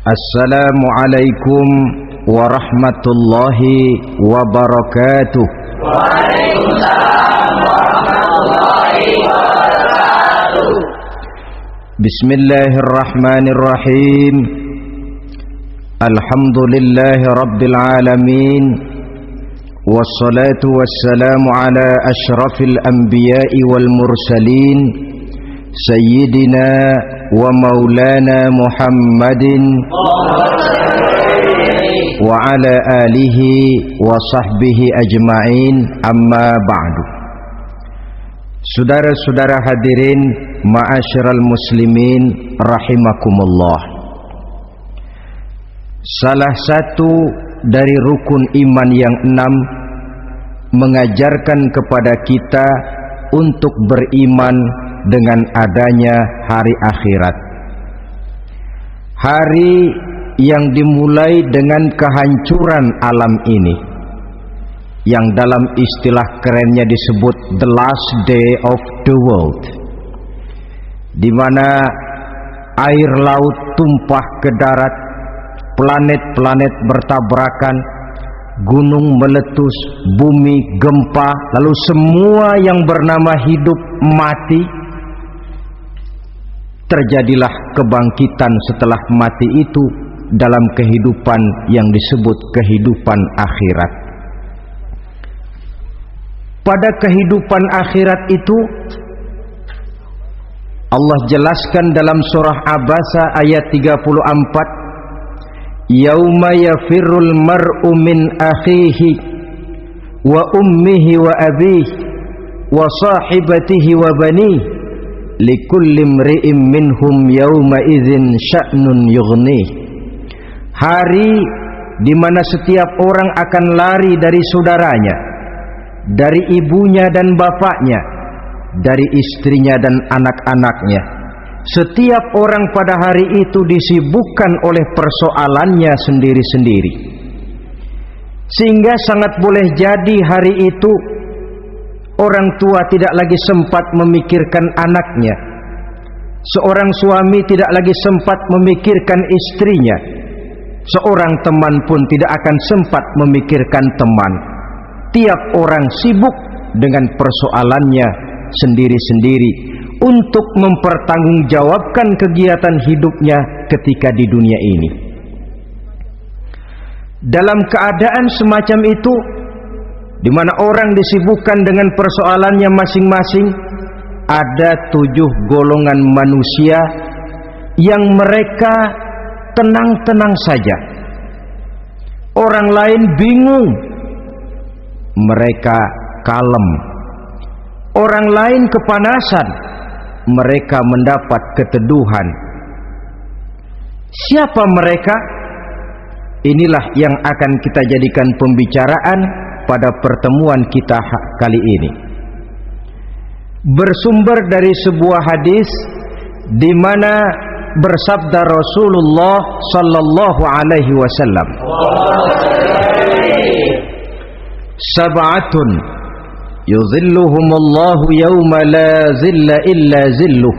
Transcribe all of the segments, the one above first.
Assalamualaikum warahmatullahi wabarakatuh. Waalaikumsalam warahmatullahi wabarakatuh. Bismillahirrahmanirrahim. Alhamdulillahi rabbil alamin. Wassalatu wassalamu ala ashrafil anbiya'i wal mursalin, Sayyidina wa maulana Muhammadin wa ala alihi wa sahbihi ajma'in, amma ba'du. Saudara-saudara hadirin, ma'asyiral muslimin rahimakumullah. Salah satu dari rukun iman yang 6 mengajarkan kepada kita untuk beriman dengan adanya hari akhirat, hari yang dimulai dengan kehancuran alam ini, yang dalam istilah kerennya disebut the last day of the world, di mana air laut tumpah ke darat, planet-planet bertabrakan, gunung meletus, bumi gempa, lalu semua yang bernama hidup mati. Terjadilah kebangkitan setelah mati itu dalam kehidupan yang disebut kehidupan akhirat. Pada kehidupan akhirat itu Allah jelaskan dalam surah Abasa ayat 34, Yauma yafirrul mar'u min akhihi wa ummihi wa abihi wa sahibatihi wa banihi likulli imri'in minhum yawma idzin sya'nun yughnih. Hari di mana setiap orang akan lari dari saudaranya, dari ibunya dan bapaknya, dari istrinya dan anak-anaknya. Setiap orang pada hari itu disibukkan oleh persoalannya sendiri-sendiri, sehingga sangat boleh jadi hari itu orang tua tidak lagi sempat memikirkan anaknya, seorang suami tidak lagi sempat memikirkan istrinya, seorang teman pun tidak akan sempat memikirkan teman. Tiap orang sibuk dengan persoalannya sendiri-sendiri untuk mempertanggungjawabkan kegiatan hidupnya ketika di dunia ini. Dalam keadaan semacam itu, di mana orang disibukkan dengan persoalannya masing-masing, ada 7 golongan manusia yang mereka tenang-tenang saja. Orang lain bingung, mereka kalem. Orang lain kepanasan, mereka mendapat keteduhan. Siapa mereka? Inilah yang akan kita jadikan pembicaraan pada pertemuan kita kali ini, bersumber dari sebuah hadis di mana bersabda Rasulullah sallallahu alaihi wasallam, sab'atun yuzilluhumullahu yawma la zilla illa zilluh.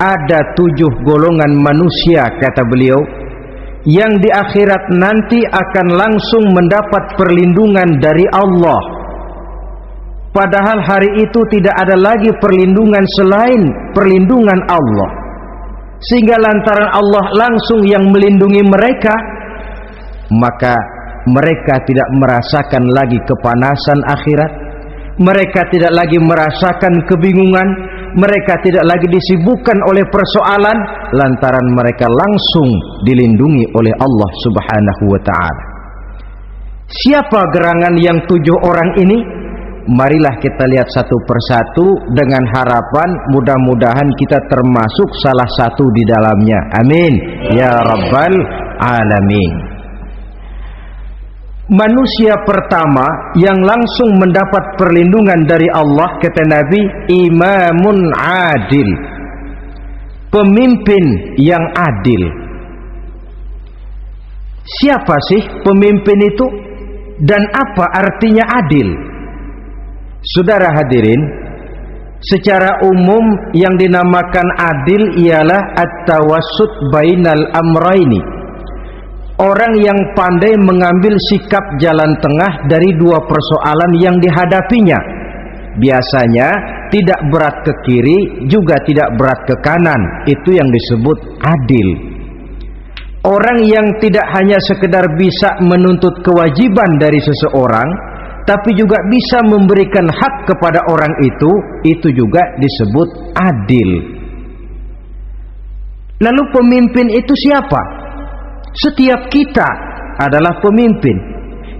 Ada 7 golongan manusia, kata beliau, yang di akhirat nanti akan langsung mendapat perlindungan dari Allah. Padahal hari itu tidak ada lagi perlindungan selain perlindungan Allah, sehingga lantaran Allah langsung yang melindungi mereka, maka mereka tidak merasakan lagi kepanasan akhirat, mereka tidak lagi merasakan kebingungan, mereka tidak lagi disibukkan oleh persoalan, lantaran mereka langsung dilindungi oleh Allah subhanahu wa ta'ala. Siapa gerangan yang 7 orang ini? Marilah kita lihat satu persatu dengan harapan mudah-mudahan kita termasuk salah satu di dalamnya. Amin ya rabbal alamin. Manusia pertama yang langsung mendapat perlindungan dari Allah, kata Nabi, imamun adil, pemimpin yang adil. Siapa sih pemimpin itu dan apa artinya adil? Saudara hadirin, Secara umum yang dinamakan adil ialah at-tawassut bainal amraini. Orang yang pandai mengambil sikap jalan tengah dari dua persoalan yang dihadapinya. Biasanya tidak berat ke kiri, juga tidak berat ke kanan. Itu yang disebut adil. Orang yang tidak hanya sekedar bisa menuntut kewajiban dari seseorang, tapi juga bisa memberikan hak kepada orang itu juga disebut adil. Lalu pemimpin itu siapa? Setiap kita adalah pemimpin.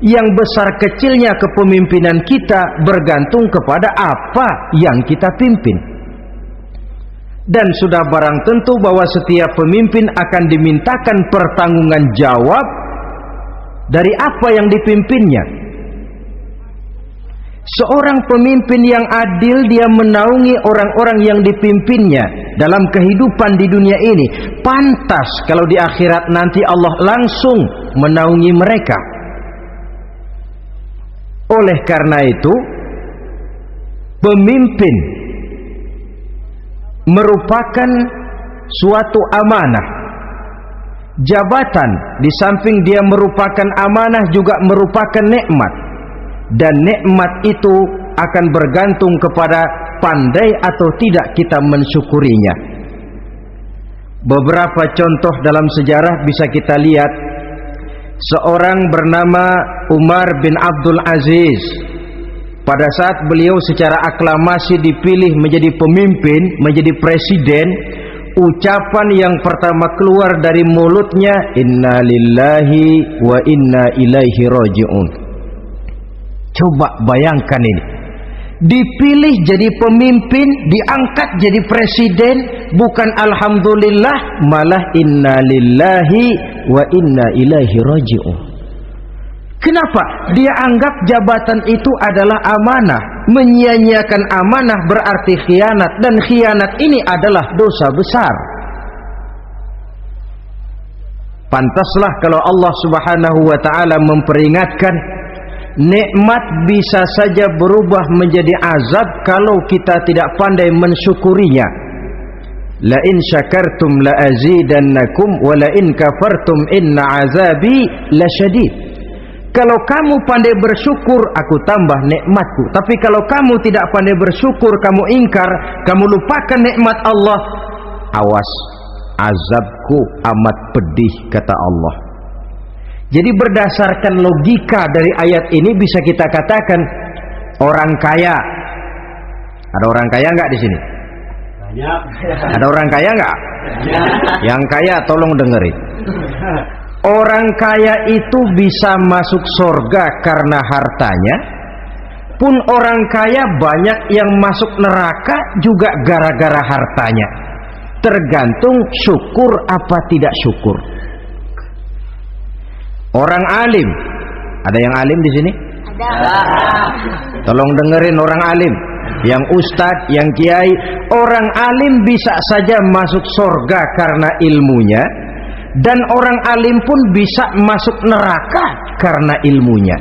Yang besar kecilnya kepemimpinan kita bergantung kepada apa yang kita pimpin. Dan sudah barang tentu bahwa setiap pemimpin akan dimintakan pertanggunggan jawab dari apa yang dipimpinnya. Seorang pemimpin yang adil, dia menaungi orang-orang yang dipimpinnya dalam kehidupan di dunia ini. Pantas kalau di akhirat nanti Allah langsung menaungi mereka. Oleh karena itu, pemimpin merupakan suatu amanah. Jabatan di samping dia merupakan amanah juga merupakan nikmat. Dan nikmat itu akan bergantung kepada pandai atau tidak kita mensyukurinya. Beberapa contoh dalam sejarah bisa kita lihat. Seorang bernama Umar bin Abdul Aziz, pada saat beliau secara aklamasi dipilih menjadi pemimpin, menjadi presiden, ucapan yang pertama keluar dari mulutnya, inna lillahi wa inna ilaihi raji'un. Coba bayangkan ini, dipilih jadi pemimpin, diangkat jadi presiden, bukan alhamdulillah, malah inna lillahi wa inna ilaihi raji'un. Kenapa? Dia anggap jabatan itu adalah amanah. Menyia-nyiakan amanah berarti khianat, dan khianat ini adalah dosa besar. Pantaslah kalau Allah Subhanahu wa taala memperingatkan, nikmat bisa saja berubah menjadi azab kalau kita tidak pandai mensyukurinya. La in syakartum la azidannakum wa la in kafartum inna azabi lasyadid. Kalau kamu pandai bersyukur, aku tambah nikmatku. Tapi kalau kamu tidak pandai bersyukur, kamu ingkar, kamu lupakan nikmat Allah, awas, azabku amat pedih, kata Allah. Jadi berdasarkan logika dari ayat ini bisa kita katakan, orang kaya, ada orang kaya nggak di sini? Banyak. Ada orang kaya nggak? Yang kaya tolong dengerin. Orang kaya itu bisa masuk surga karena hartanya, pun orang kaya banyak yang masuk neraka juga gara-gara hartanya. Tergantung syukur apa tidak syukur. Orang alim, ada yang alim di sini? Ada. Tolong dengerin orang alim, yang ustadz, yang kiai. Orang alim bisa saja masuk surga karena ilmunya, dan orang alim pun bisa masuk neraka karena ilmunya.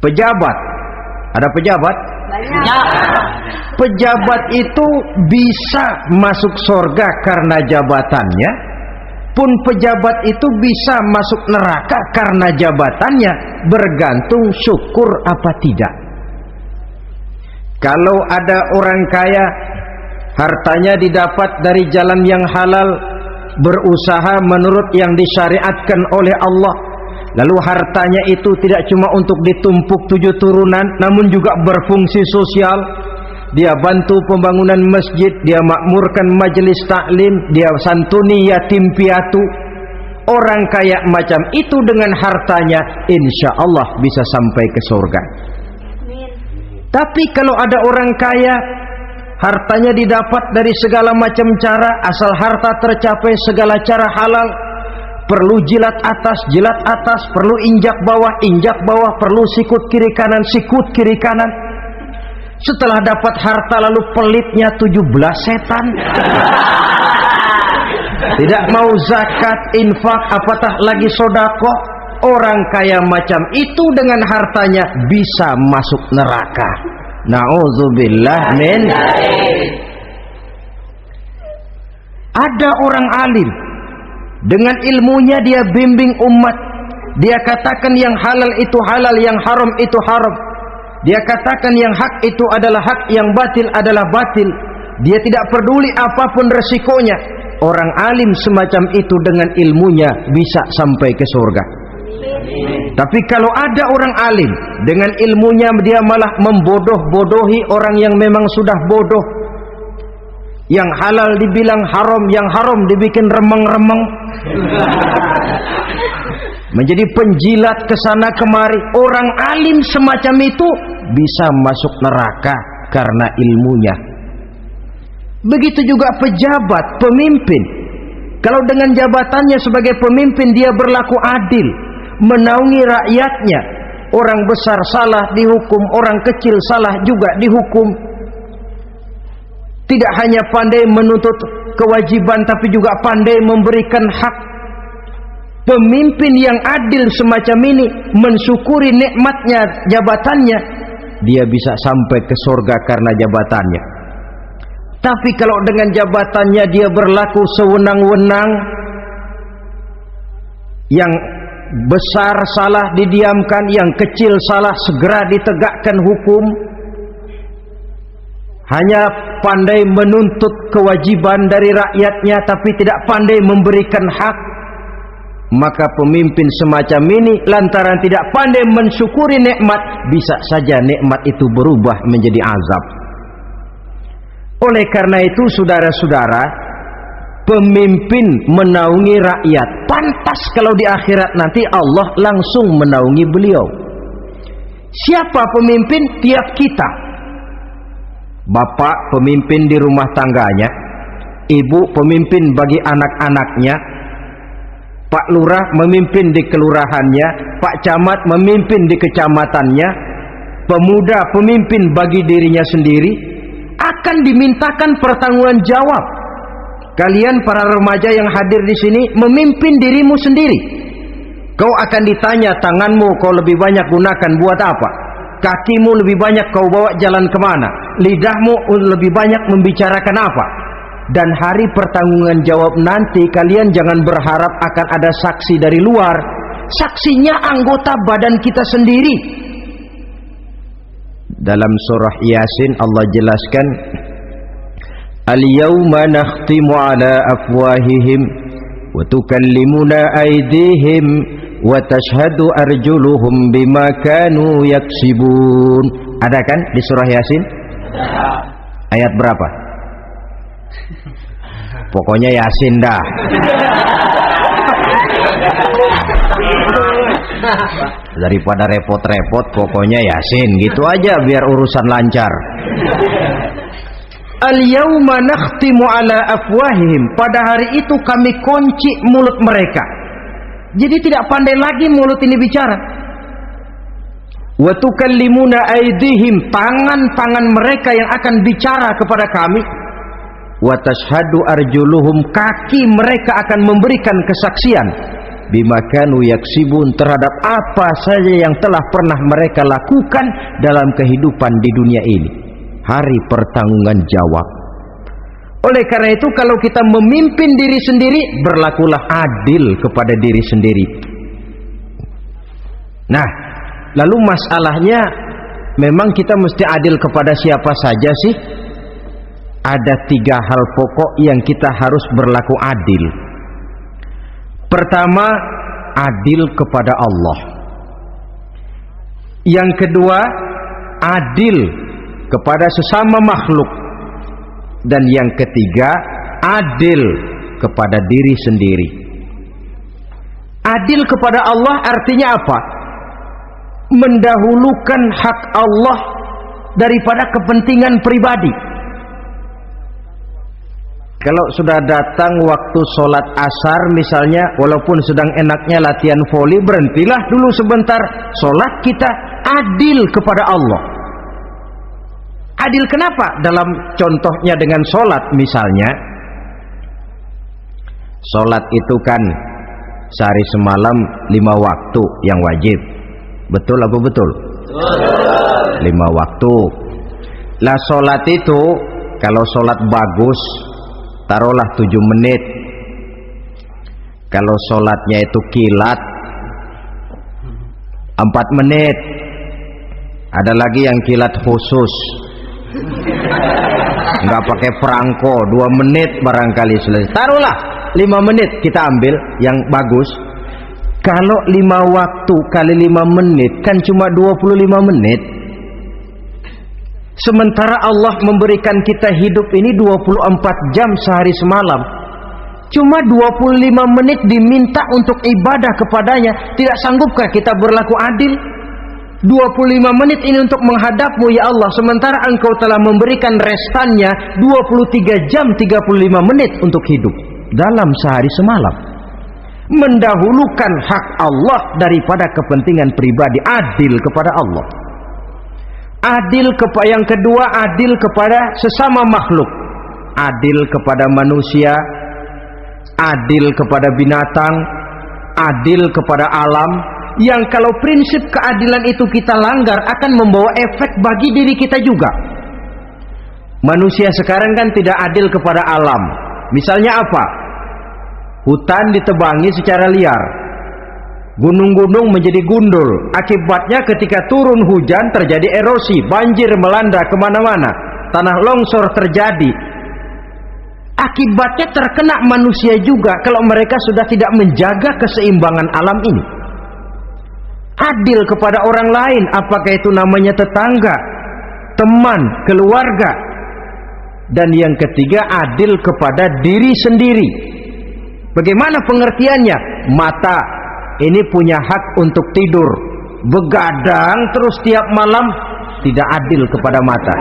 Pejabat, ada pejabat? Banyak. Pejabat itu bisa masuk surga karena jabatannya, pun pejabat itu bisa masuk neraka karena jabatannya, bergantung syukur apa tidak. Kalau ada orang kaya, hartanya didapat dari jalan yang halal, berusaha menurut yang disyariatkan oleh Allah, lalu hartanya itu tidak cuma untuk ditumpuk 7 turunan, namun juga berfungsi sosial. Dia bantu pembangunan masjid, dia makmurkan majelis taklim, dia santuni yatim piatu. Orang kaya macam itu dengan hartanya insya Allah bisa sampai ke surga. Tapi kalau ada orang kaya, hartanya didapat dari segala macam cara, asal harta tercapai segala cara halal, perlu jilat atas, perlu injak bawah, perlu sikut kiri kanan. Setelah dapat harta lalu pelitnya 17 setan. Tidak mau zakat, infak, apatah lagi sedekah. Orang kaya macam itu dengan hartanya bisa masuk neraka. Na'udzubillah min. Ada orang alim, dengan ilmunya dia bimbing umat. Dia katakan yang halal itu halal, yang haram itu haram. Dia katakan yang hak itu adalah hak, yang batil adalah batil. Dia tidak peduli apapun resikonya. Orang alim semacam itu dengan ilmunya bisa sampai ke surga. Tapi kalau ada orang alim dengan ilmunya dia malah membodoh-bodohi orang yang memang sudah bodoh. Yang halal dibilang haram, yang haram dibikin remeng-remeng. Menjadi penjilat ke sana kemari. Orang alim semacam itu bisa masuk neraka karena ilmunya. Begitu juga pejabat, pemimpin. Kalau dengan jabatannya sebagai pemimpin dia berlaku adil, menaungi rakyatnya. Orang besar salah dihukum, orang kecil salah juga dihukum. Tidak hanya pandai menuntut kewajiban, tapi juga pandai memberikan hak. Pemimpin yang adil semacam ini mensyukuri nikmatnya jabatannya, dia bisa sampai ke surga karena jabatannya. Tapi kalau dengan jabatannya dia berlaku sewenang-wenang, yang besar salah didiamkan, yang kecil salah segera ditegakkan hukum, hanya pandai menuntut kewajiban dari rakyatnya tapi tidak pandai memberikan hak, maka pemimpin semacam ini lantaran tidak pandai mensyukuri nikmat, bisa saja nikmat itu berubah menjadi azab. Oleh karena itu saudara-saudara, pemimpin menaungi rakyat, pantas kalau di akhirat nanti Allah langsung menaungi beliau. Siapa pemimpin? Tiap kita. Bapak pemimpin di rumah tangganya, ibu pemimpin bagi anak-anaknya, Pak Lurah memimpin di kelurahannya, Pak Camat memimpin di kecamatannya, pemuda pemimpin bagi dirinya sendiri, akan dimintakan pertanggungan jawab. Kalian para remaja yang hadir di sini memimpin dirimu sendiri. Kau akan ditanya, tanganmu kau lebih banyak gunakan buat apa? Kakimu lebih banyak kau bawa jalan kemana? Lidahmu lebih banyak membicarakan apa? Dan hari pertanggungan jawab nanti kalian jangan berharap akan ada saksi dari luar. Saksinya anggota badan kita sendiri. Dalam surah Yasin Allah jelaskan, Al-yawma nakhtimu ala afwahihim wa tukallimuna aydihim wa tashhadu arjuluhum bima kanu yaksibun. Ada kan di surah Yasin? Ayat berapa? Pokoknya Yasin dah. Daripada repot-repot, pokoknya Yasin gitu aja biar urusan lancar. Al-yawma nakhtimu ala afwahihim, pada hari itu kami kunci mulut mereka. Jadi tidak pandai lagi mulut ini bicara. Wa tukallimuna aydihim, tangan-tangan mereka yang akan bicara kepada kami. Wa tashhadu arjuluhum, kaki mereka akan memberikan kesaksian bima kanu yaksibun, terhadap apa saja yang telah pernah mereka lakukan dalam kehidupan di dunia ini. Hari pertanggungan jawab. Oleh karena itu kalau kita memimpin diri sendiri, berlakulah adil kepada diri sendiri. Nah, lalu masalahnya memang kita mesti adil kepada siapa saja sih? Ada 3 hal pokok yang kita harus berlaku adil. Pertama, adil kepada Allah. Yang kedua, adil kepada sesama makhluk. Dan yang ketiga, adil kepada diri sendiri. Adil kepada Allah artinya apa? Mendahulukan hak Allah daripada kepentingan pribadi. Kalau sudah datang waktu sholat asar misalnya, walaupun sedang enaknya latihan voli, berhentilah dulu sebentar sholat kita, adil kepada Allah. Adil kenapa? Dalam contohnya dengan sholat misalnya, sholat itu kan sehari semalam 5 waktu yang wajib. Betul apa betul? 5 waktu. Lah sholat itu kalau sholat bagus taruhlah 7 menit. Kalau sholatnya itu kilat 4 menit. Ada lagi yang kilat khusus, nggak pakai perangko, 2 menit barangkali selesai. Taruhlah 5 menit kita ambil yang bagus. Kalau 5 waktu kali 5 menit kan cuma 25 menit. Sementara Allah memberikan kita hidup ini 24 jam sehari semalam. Cuma 25 menit diminta untuk ibadah kepadanya. Tidak sanggupkah kita berlaku adil? 25 menit ini untuk menghadapmu ya Allah, sementara engkau telah memberikan restannya 23 jam 35 menit untuk hidup dalam sehari semalam. Mendahulukan hak Allah daripada kepentingan pribadi. Adil kepada Allah. Adil kepada yang kedua, adil kepada sesama makhluk. Adil kepada manusia, adil kepada binatang, adil kepada alam. Yang kalau prinsip keadilan itu kita langgar akan membawa efek bagi diri kita juga. Manusia sekarang kan tidak adil kepada alam. Misalnya apa? Hutan ditebangi secara liar, gunung-gunung menjadi gundul. Akibatnya ketika turun hujan terjadi erosi, banjir melanda kemana-mana, tanah longsor terjadi. Akibatnya terkena manusia juga kalau mereka sudah tidak menjaga keseimbangan alam ini. Adil kepada orang lain, apakah itu namanya tetangga, teman, keluarga. Dan yang ketiga, adil kepada diri sendiri. Bagaimana pengertiannya? Mata ini punya hak untuk tidur, begadang terus tiap malam, tidak adil kepada mata.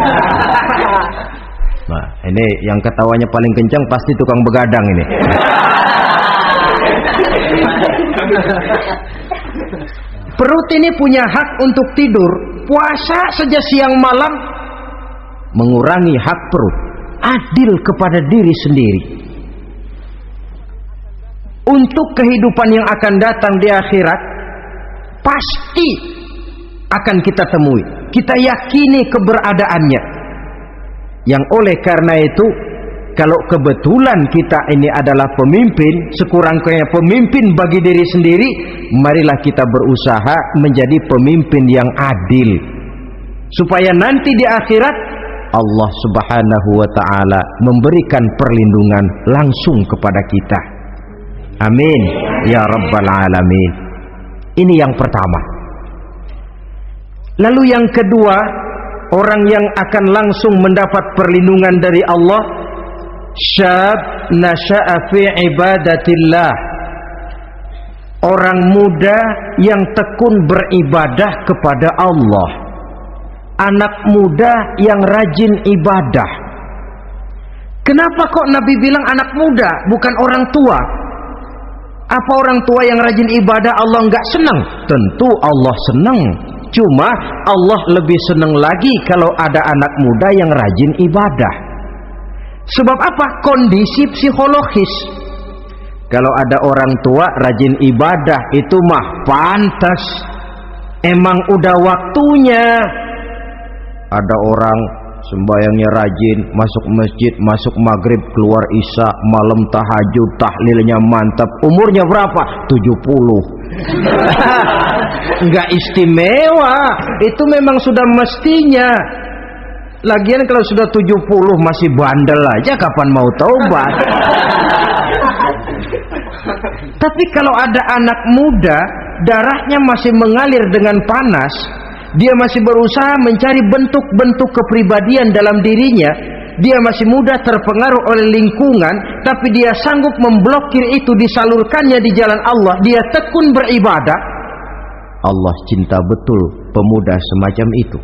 Nah, ini yang ketawanya paling kencang pasti tukang begadang ini. Perut ini punya hak untuk tidur, puasa saja siang malam, mengurangi hak perut. Adil kepada diri sendiri. Untuk kehidupan yang akan datang di akhirat, pasti akan kita temui, kita yakini keberadaannya. Yang oleh karena itu, kalau kebetulan kita ini adalah pemimpin, sekurang-kurangnya pemimpin bagi diri sendiri, marilah kita berusaha menjadi pemimpin yang adil, supaya nanti di akhirat Allah Subhanahu wa ta'ala memberikan perlindungan langsung kepada kita. Amin ya rabbal alamin. Ini yang pertama. Lalu yang kedua, orang yang akan langsung mendapat perlindungan dari Allah, syab nasha'a fi ibadatillah. Orang muda yang tekun beribadah kepada Allah. Anak muda yang rajin ibadah. Kenapa kok Nabi bilang anak muda, bukan orang tua? Apa orang tua yang rajin ibadah Allah enggak senang? Tentu Allah senang. Cuma Allah lebih senang lagi kalau ada anak muda yang rajin ibadah. Sebab apa? Kondisi psikologis. Kalau ada orang tua rajin ibadah itu mah pantas. Emang udah waktunya. Ada orang sembayangnya rajin, masuk masjid, masuk maghrib, keluar isya, malam tahajud, tahlilnya mantap. Umurnya berapa? 70. Enggak istimewa. Itu memang sudah mestinya. Lagian kalau sudah 70 masih bandel aja, kapan mau taubat? Tapi kalau ada anak muda, darahnya masih mengalir dengan panas, dia masih berusaha mencari bentuk-bentuk kepribadian dalam dirinya, dia masih mudah terpengaruh oleh lingkungan, tapi dia sanggup memblokir itu, disalurkannya di jalan Allah, dia tekun beribadah. Allah cinta betul pemuda semacam itu,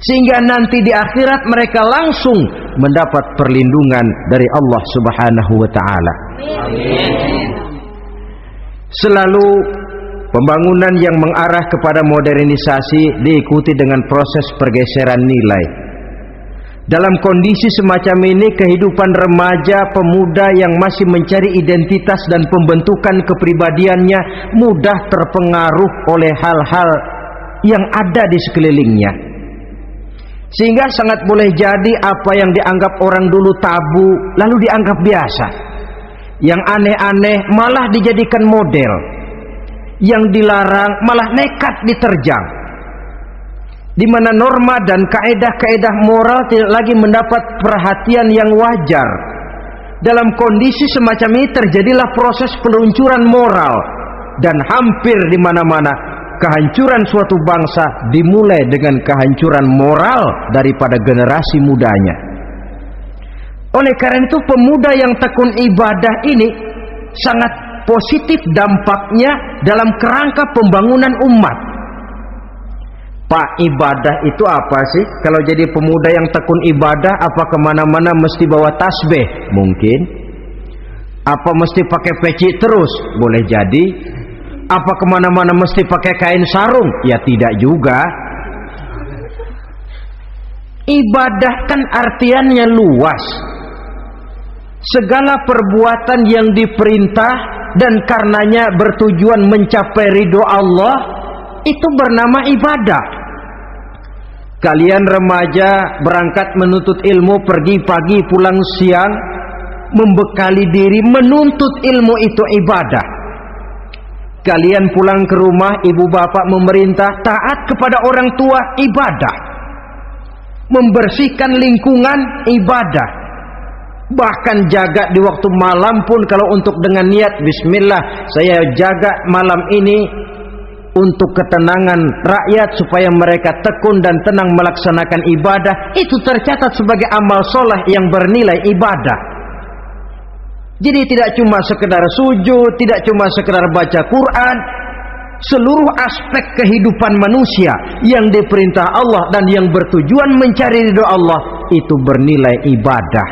sehingga nanti di akhirat mereka langsung mendapat perlindungan dari Allah Subhanahu wa ta'ala. Selalu pembangunan yang mengarah kepada modernisasi diikuti dengan proses pergeseran nilai. Dalam kondisi semacam ini, kehidupan remaja pemuda yang masih mencari identitas dan pembentukan kepribadiannya mudah terpengaruh oleh hal-hal yang ada di sekelilingnya. Sehingga sangat boleh jadi apa yang dianggap orang dulu tabu lalu dianggap biasa. Yang aneh-aneh malah dijadikan model. Yang dilarang malah nekat diterjang. Di mana norma dan kaedah-kaedah moral tidak lagi mendapat perhatian yang wajar. Dalam kondisi semacam ini terjadilah proses peluncuran moral, dan hampir di mana-mana kehancuran suatu bangsa dimulai dengan kehancuran moral daripada generasi mudanya. Oleh karena itu pemuda yang tekun ibadah ini sangat positif dampaknya dalam kerangka pembangunan umat. Pak, ibadah itu apa sih? Kalau jadi pemuda yang tekun ibadah, apa kemana-mana mesti bawa tasbih? Mungkin. Apa mesti pakai peci terus? Boleh jadi. Apa kemana-mana mesti pakai kain sarung? Ya tidak juga. Ibadah kan artiannya luas. Segala perbuatan yang diperintah dan karenanya bertujuan mencapai ridho Allah, itu bernama ibadah. Kalian remaja berangkat menuntut ilmu, pergi pagi pulang siang, membekali diri menuntut ilmu, itu ibadah. Kalian pulang ke rumah, ibu bapak memerintah taat kepada orang tua, ibadah. Membersihkan lingkungan, ibadah. Bahkan jaga di waktu malam pun kalau untuk dengan niat bismillah, saya jaga malam ini untuk ketenangan rakyat supaya mereka tekun dan tenang melaksanakan ibadah, itu tercatat sebagai amal soleh yang bernilai ibadah. Jadi tidak cuma sekedar sujud, tidak cuma sekedar baca Quran, seluruh aspek kehidupan manusia yang diperintah Allah dan yang bertujuan mencari ridho Allah itu bernilai ibadah.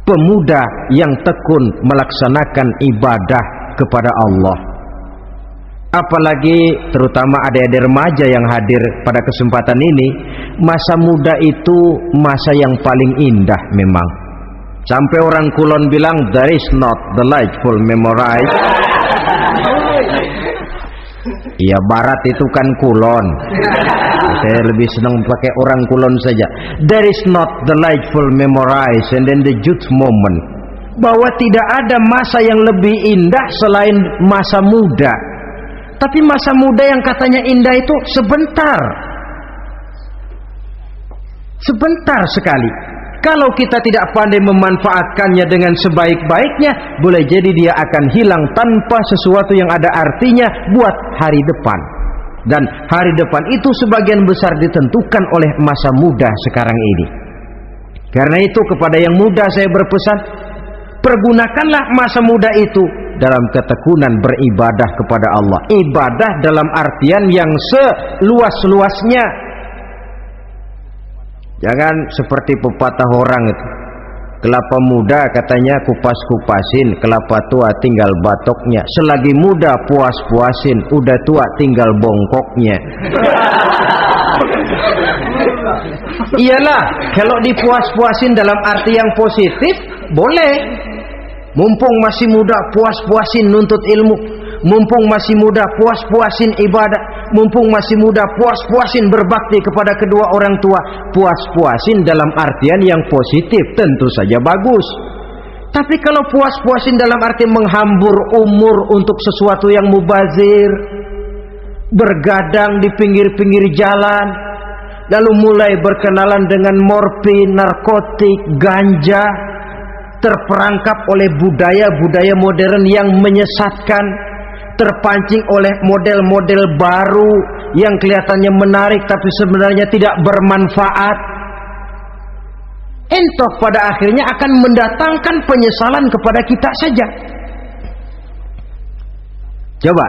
Pemuda yang tekun melaksanakan ibadah kepada Allah, apalagi terutama adik-adik remaja yang hadir pada kesempatan ini, masa muda itu masa yang paling indah memang. Sampai orang Kulon bilang there is not delightful memorize. Ya barat itu kan Kulon. Saya lebih senang pakai orang Kulon saja. There is not delightful memorize and then the youth moment. Bahwa tidak ada masa yang lebih indah selain masa muda. Tapi masa muda yang katanya indah itu sebentar. Sebentar sekali. Kalau kita tidak pandai memanfaatkannya dengan sebaik-baiknya, boleh jadi dia akan hilang tanpa sesuatu yang ada artinya buat hari depan. Dan hari depan itu sebagian besar ditentukan oleh masa muda sekarang ini. Karena itu kepada yang muda saya berpesan, pergunakanlah masa muda itu dalam ketekunan beribadah kepada Allah. Ibadah dalam artian yang seluas-luasnya. Jangan seperti pepatah orang itu, kelapa muda katanya kupas-kupasin, kelapa tua tinggal batoknya. Selagi muda puas-puasin, udah tua tinggal bongkoknya. Iyalah, kalau dipuas-puasin dalam arti yang positif boleh. Mumpung masih muda puas-puasin nuntut ilmu, mumpung masih muda puas-puasin ibadah, mumpung masih muda puas-puasin berbakti kepada kedua orang tua. Puas-puasin dalam artian yang positif tentu saja bagus. Tapi kalau puas-puasin dalam arti menghambur umur untuk sesuatu yang mubazir, bergadang di pinggir-pinggir jalan, lalu mulai berkenalan dengan morfin, narkotik, ganja, terperangkap oleh budaya-budaya modern yang menyesatkan, terpancing oleh model-model baru yang kelihatannya menarik tapi sebenarnya tidak bermanfaat, entah pada akhirnya akan mendatangkan penyesalan kepada kita saja. Coba,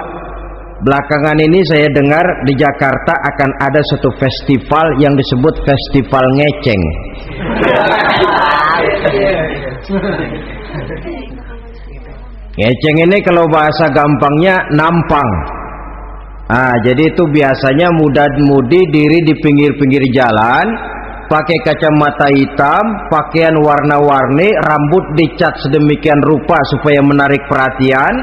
belakangan ini saya dengar di Jakarta akan ada satu festival yang disebut Festival Ngeceng. Ngeceng ini kalau bahasa gampangnya nampang. Jadi itu biasanya muda-mudi diri di pinggir-pinggir jalan, pakai kacamata hitam, pakaian warna-warni, rambut dicat sedemikian rupa supaya menarik perhatian.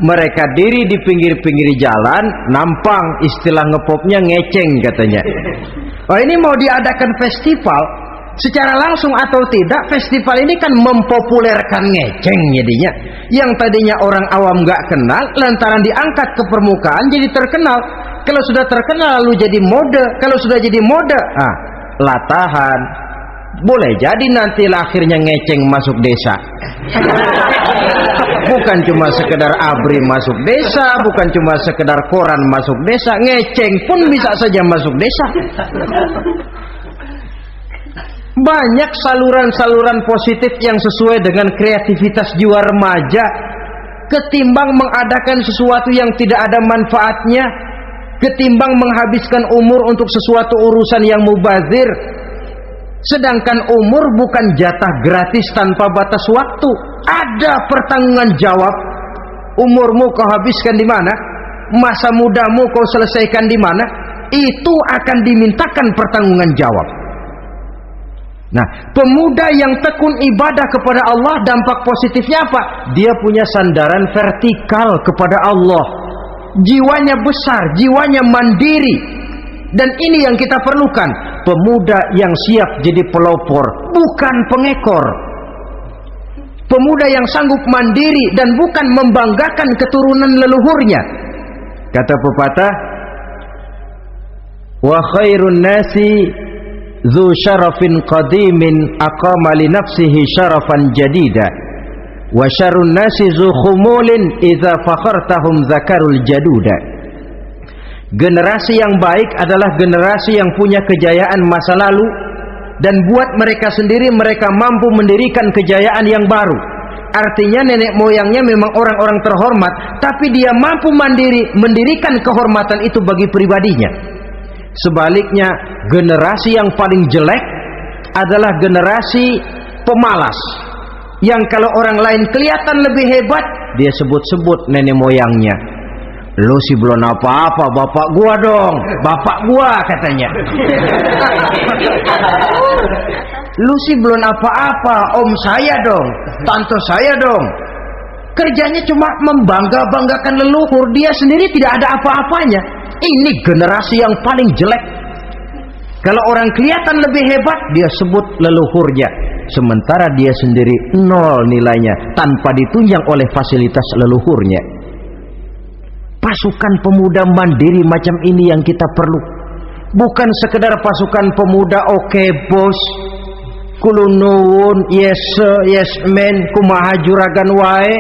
Mereka diri di pinggir-pinggir jalan, nampang, istilah ngepopnya ngeceng katanya. Oh, ini mau diadakan festival, secara langsung atau tidak, festival ini kan mempopulerkan ngeceng jadinya. Yang tadinya orang awam nggak kenal, lantaran diangkat ke permukaan jadi terkenal. Kalau sudah terkenal lalu jadi mode, kalau sudah jadi mode, latahan. Boleh jadi nanti akhirnya ngeceng masuk desa. Bukan cuma sekedar ABRI masuk desa, bukan cuma sekedar koran masuk desa, ngeceng pun bisa saja masuk desa. Banyak saluran-saluran positif yang sesuai dengan kreativitas jiwa remaja, ketimbang mengadakan sesuatu yang tidak ada manfaatnya, ketimbang menghabiskan umur untuk sesuatu urusan yang mubazir. Sedangkan umur bukan jatah gratis tanpa batas waktu, ada pertanggungan jawab. Umurmu kau habiskan di mana, masa mudamu kau selesaikan di mana, itu akan dimintakan pertanggungan jawab. Nah, pemuda yang tekun ibadah kepada Allah, dampak positifnya apa? Dia punya sandaran vertikal kepada Allah. Jiwanya besar, jiwanya mandiri. Dan ini yang kita perlukan, pemuda yang siap jadi pelopor, bukan pengekor. Pemuda yang sanggup mandiri dan bukan membanggakan keturunan leluhurnya. Kata pepatah, wa khairun nasi dzu syarafin qadimin aqama li nafsihi syarafan jadida wa syarrun nasi dzu khumulin idza fakhartahum zakarul jaduda. Generasi yang baik adalah generasi yang punya kejayaan masa lalu, dan buat mereka sendiri mereka mampu mendirikan kejayaan yang baru. Artinya nenek moyangnya memang orang-orang terhormat, tapi dia mampu mandiri mendirikan kehormatan itu bagi pribadinya. Sebaliknya, generasi yang paling jelek adalah generasi pemalas, yang kalau orang lain kelihatan lebih hebat, dia sebut-sebut nenek moyangnya. Lu sih belum apa-apa, bapak gua dong, bapak gua katanya. Lu sih belum apa-apa, om saya dong, tante saya dong. Kerjanya cuma membangga-banggakan leluhur, dia sendiri tidak ada apa-apanya. Ini generasi yang paling jelek. Kalau orang kelihatan lebih hebat, dia sebut leluhurnya, sementara dia sendiri nol nilainya tanpa ditunjang oleh fasilitas leluhurnya. Pasukan pemuda mandiri macam ini yang kita perlu, bukan sekedar pasukan pemuda oke bos, kulunuwun, yes sir, yes man, kumaha juragan wae.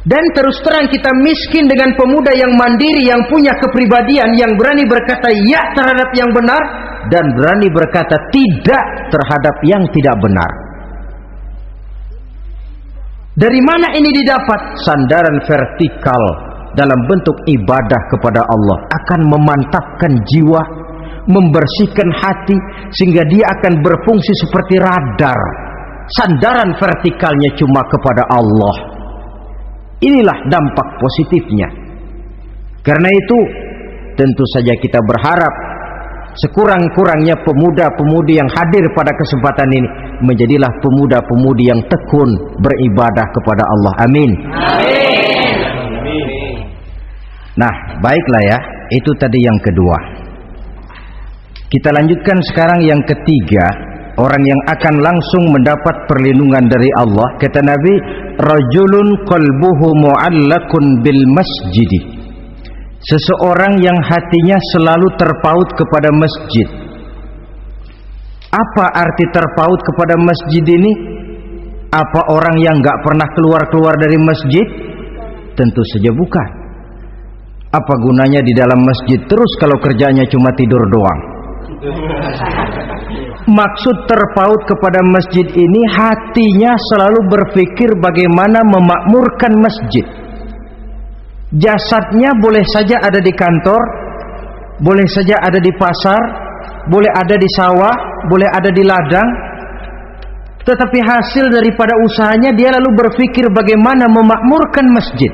Dan terus terang kita miskin dengan pemuda yang mandiri, yang punya kepribadian, yang berani berkata ya terhadap yang benar dan berani berkata tidak terhadap yang tidak benar. Dari mana ini didapat? Sandaran vertikal dalam bentuk ibadah kepada Allah akan memantapkan jiwa, membersihkan hati, sehingga dia akan berfungsi seperti radar. Sandaran vertikalnya cuma kepada Allah. Inilah dampak positifnya. Karena itu tentu saja kita berharap sekurang-kurangnya pemuda-pemudi yang hadir pada kesempatan ini menjadilah pemuda-pemudi yang tekun beribadah kepada Allah. Amin. Amin. Nah, baiklah ya, itu tadi yang kedua. Kita lanjutkan sekarang yang ketiga, orang yang akan langsung mendapat perlindungan dari Allah. Kata Nabi, rajulun qalbuhu mu'allakun bil masjidi. Seseorang yang hatinya selalu terpaut kepada masjid. Apa arti terpaut kepada masjid ini? Apa orang yang gak pernah keluar-keluar dari masjid? Tentu saja bukan. Apa gunanya di dalam masjid terus kalau kerjanya cuma tidur doang? Maksud terpaut kepada masjid ini, hatinya selalu berpikir bagaimana memakmurkan masjid. Jasadnya boleh saja ada di kantor, boleh saja ada di pasar, boleh ada di sawah, boleh ada di ladang, tetapi hasil daripada usahanya dia lalu berpikir bagaimana memakmurkan masjid.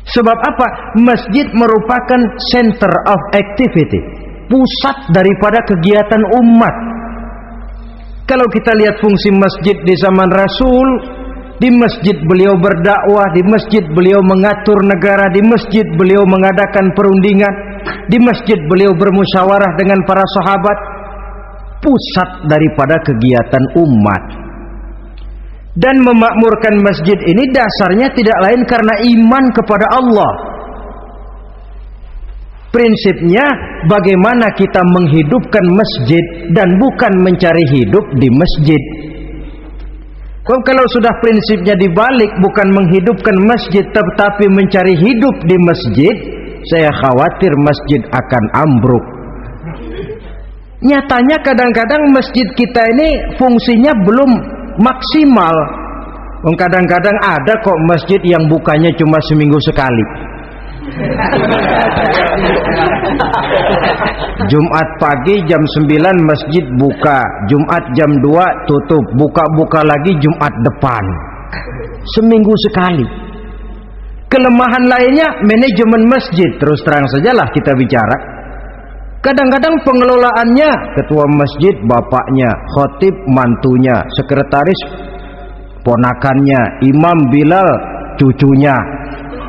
Sebab apa? Masjid merupakan center of activity, pusat daripada kegiatan umat. Kalau kita lihat fungsi masjid di zaman Rasul, Di masjid beliau berdakwah, di masjid beliau mengatur negara, di masjid beliau mengadakan perundingan, di masjid beliau bermusyawarah dengan para sahabat. Pusat daripada kegiatan umat. Dan memakmurkan masjid ini dasarnya tidak lain karena iman kepada Allah. Prinsipnya bagaimana kita menghidupkan masjid dan bukan mencari hidup di masjid. Kalau sudah prinsipnya dibalik, bukan menghidupkan masjid tetapi mencari hidup di masjid, saya khawatir masjid akan ambruk. Nyatanya kadang-kadang masjid kita ini fungsinya belum maksimal. Kadang-kadang ada kok masjid yang bukanya cuma seminggu sekali. Jumat pagi jam 9 masjid buka, Jumat jam 2 tutup, buka-buka lagi Jumat depan. Seminggu sekali. Kelemahan lainnya manajemen masjid. Terus terang sajalah kita bicara. Kadang-kadang pengelolaannya ketua masjid bapaknya, khotib mantunya, sekretaris ponakannya, imam Bilal cucunya.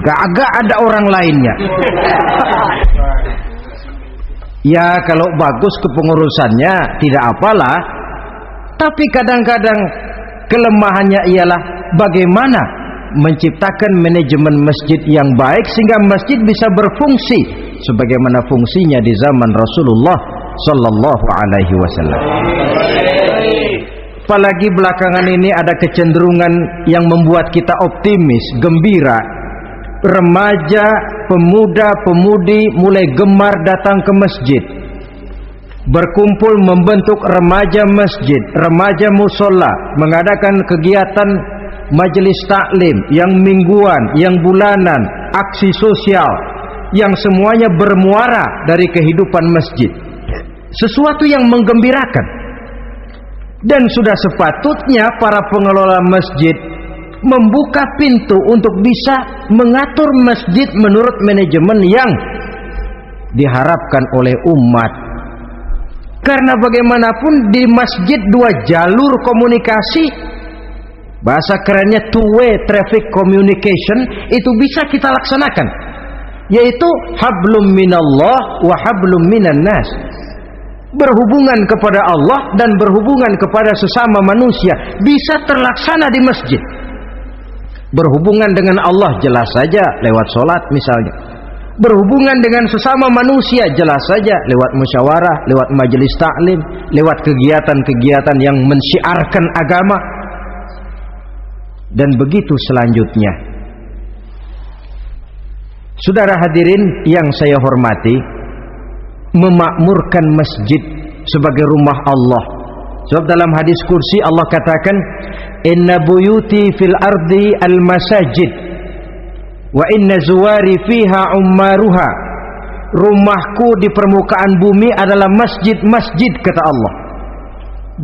Gak ada orang lainnya. Ya kalau bagus kepengurusannya tidak apalah. Tapi kadang-kadang kelemahannya ialah bagaimana menciptakan manajemen masjid yang baik sehingga masjid bisa berfungsi sebagaimana fungsinya di zaman Rasulullah sallallahu alaihi wasallam. Apalagi belakangan ini ada kecenderungan yang membuat kita optimis, gembira. Remaja, pemuda, pemudi mulai gemar datang ke masjid, berkumpul membentuk remaja masjid, remaja musola, mengadakan kegiatan majelis taklim yang mingguan, yang bulanan, aksi sosial yang semuanya bermuara dari kehidupan masjid. Sesuatu yang menggembirakan. Dan sudah sepatutnya para pengelola masjid membuka pintu untuk bisa mengatur masjid menurut manajemen yang diharapkan oleh umat. Karena bagaimanapun di masjid dua jalur komunikasi, bahasa kerennya two-way traffic communication, itu bisa kita laksanakan, yaitu hablum minallah wa hablum minan nas. Berhubungan kepada Allah dan berhubungan kepada sesama manusia bisa terlaksana di masjid. Berhubungan dengan Allah jelas saja lewat sholat misalnya. Berhubungan dengan sesama manusia jelas saja lewat musyawarah, lewat majelis taklim, lewat kegiatan-kegiatan yang mensyiarkan agama. Dan begitu selanjutnya. Saudara hadirin yang saya hormati, memakmurkan masjid sebagai rumah Allah. Sebab dalam hadis kursi Allah katakan, inna buyuti fil ardi al masajid wa inna zuwari fiha ummaruha. Rumahku di permukaan bumi adalah masjid-masjid, kata Allah.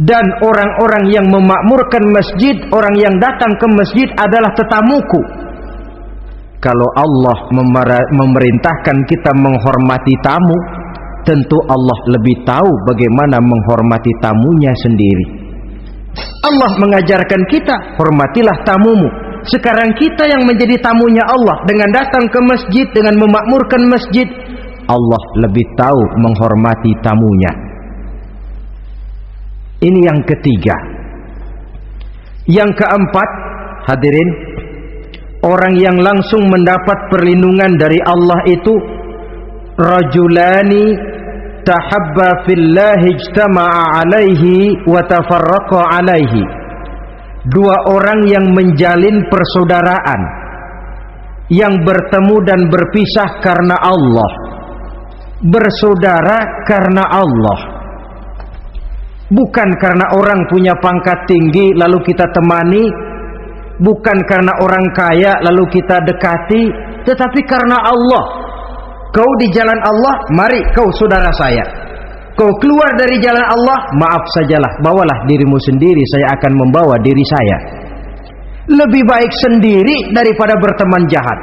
Dan orang-orang yang memakmurkan masjid, orang yang datang ke masjid adalah tetamuku. Kalau Allah memerintahkan kita menghormati tamu, tentu Allah lebih tahu bagaimana menghormati tamunya sendiri. Allah mengajarkan kita, hormatilah tamumu. Sekarang kita yang menjadi tamunya Allah dengan datang ke masjid, dengan memakmurkan masjid, Allah lebih tahu menghormati tamunya. Ini yang ketiga. Yang keempat, hadirin, orang yang langsung mendapat perlindungan dari Allah itu rajulani tahabba fillahi ijtama'a alaihi wa tafarraqa alaihi. Dua orang yang menjalin persaudaraan, yang bertemu dan berpisah karena Allah, bersaudara karena Allah, bukan karena orang punya pangkat tinggi lalu kita temani, bukan karena orang kaya lalu kita dekati, tetapi karena Allah. Kau di jalan Allah, mari kau saudara saya. Kau keluar dari jalan Allah, maaf sajalah, bawalah dirimu sendiri, saya akan membawa diri saya. Lebih baik sendiri daripada berteman jahat.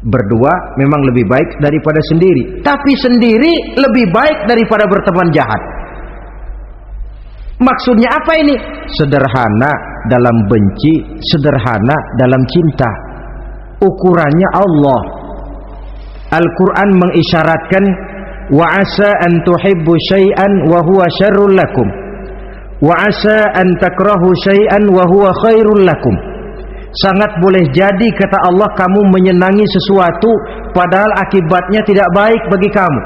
Berdua memang lebih baik daripada sendiri, tapi sendiri lebih baik daripada berteman jahat. Maksudnya apa ini? Sederhana, dalam benci, sederhana dalam cinta. Ukurannya Allah. Al-Quran mengisyaratkan, wa asa an tuhibbu syai'an wa huwa syarrul lakum, wa asa an takrahu syai'an wa huwa khairul lakum. Sangat boleh jadi, kata Allah, kamu menyenangi sesuatu padahal akibatnya tidak baik bagi kamu,